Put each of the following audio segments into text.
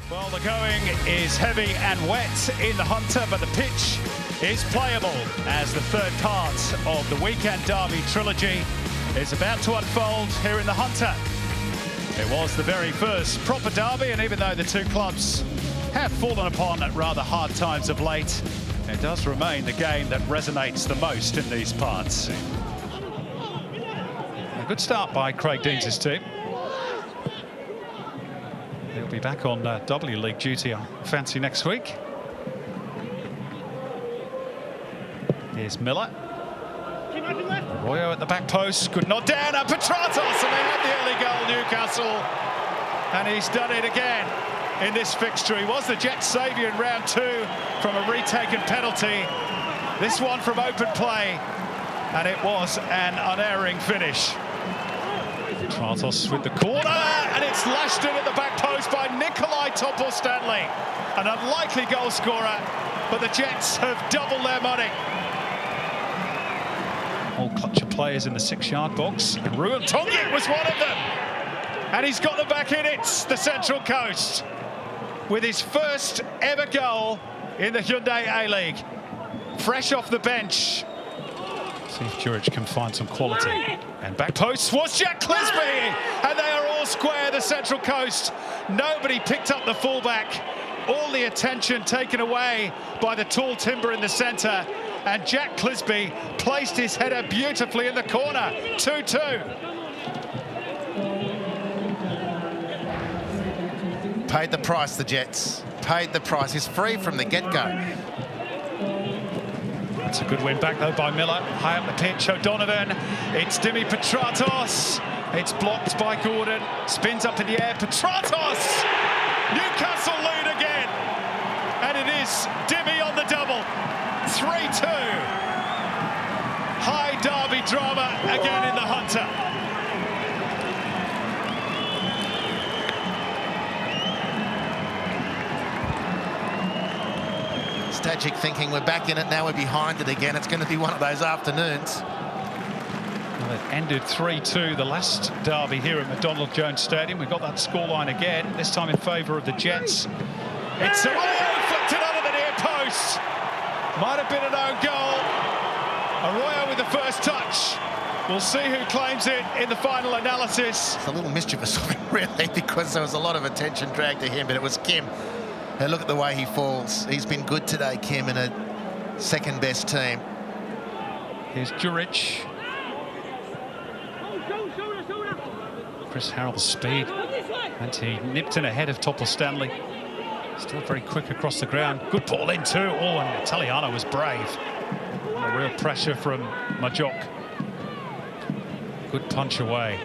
Well, the going is heavy and wet in the Hunter, but the pitch is playable as the third part of the weekend derby trilogy is about to unfold here in the Hunter. It was the very first proper derby, and even though the two clubs have fallen upon at rather hard times of late, it does remain the game that resonates the most in these parts. A good start by Craig Deans' team. He'll be back on W League duty, I fancy, next week. Here's Miller. Arroyo at the back post. Good nod down. And Petratos, and they had the early goal, Newcastle. And he's done it again in this fixture. He was the Jets' saviour in round 2 from a retaken penalty. This one from open play. And it was an unerring finish. Petratos with the corner, and it's lashed in at the back post by Nikolai Topor-Stanley. An unlikely goal scorer, but the Jets have doubled their money. All clutch of players in the 6-yard box. Ruben Tongic was one of them, and he's got them back in it, the Central Coast, with his first ever goal in the Hyundai A-League. Fresh off the bench. See if Juric can find some quality. And back post was Jack Clisby, and they are all square, the Central Coast. Nobody picked up the fullback. All the attention taken away by the tall timber in the centre. And Jack Clisby placed his header beautifully in the corner. 2-2. Paid the price, the Jets. Paid the price. He's free from the get-go. It's a good win back, though, by Miller. High up the pitch, O'Donovan. It's Dimitri Petratos. It's blocked by Gordon. Spins up in the air. Petratos! Newcastle lead again. And it is Dimmy on the double. 3-2. High derby drama again in the Hunter. Stagic thinking we're back in it, now we're behind it again. It's going to be one of those afternoons. Well, it ended 3-2, the last derby here at McDonald Jones Stadium. We've got that scoreline again, this time in favour of the Jets. It's Arroyo flicked it under the near post. Might have been an own goal. Arroyo with the first touch. We'll see who claims it in the final analysis. It's a little mischievous of him, really, because there was a lot of attention dragged to him, but it was Kim. And look at the way he falls. He's been good today, Kim, in a second-best team. Here's Juric. Chris Harrell's speed. And he nipped in ahead of Topor-Stanley. Still very quick across the ground. Good ball in too. Oh, and Italiano was brave. A real pressure from Majok. Good punch away.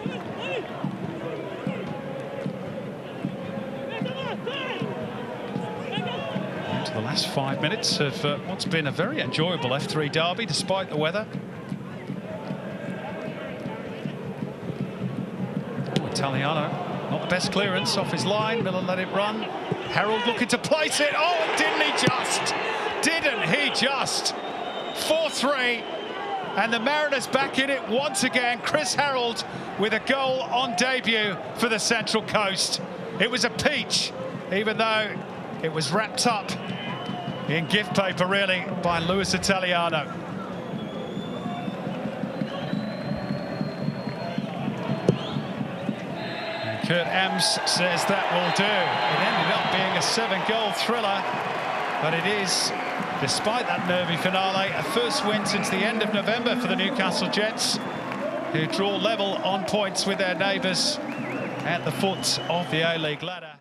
The last 5 minutes of what's been a very enjoyable F3 derby despite the weather. Italiano, not the best clearance off his line. Miller let it run. Harold looking to place it. Oh, didn't he just? Didn't he just? 4-3. And the Mariners back in it once again. Chris Harold with a goal on debut for the Central Coast. It was a peach, even though it was wrapped up in gift paper, really, by Luis Italiano. And Kurt Ems says that will do. It ended up being a 7-goal thriller, but it is, despite that nervy finale, a first win since the end of November for the Newcastle Jets, who draw level on points with their neighbours at the foot of the A-League ladder.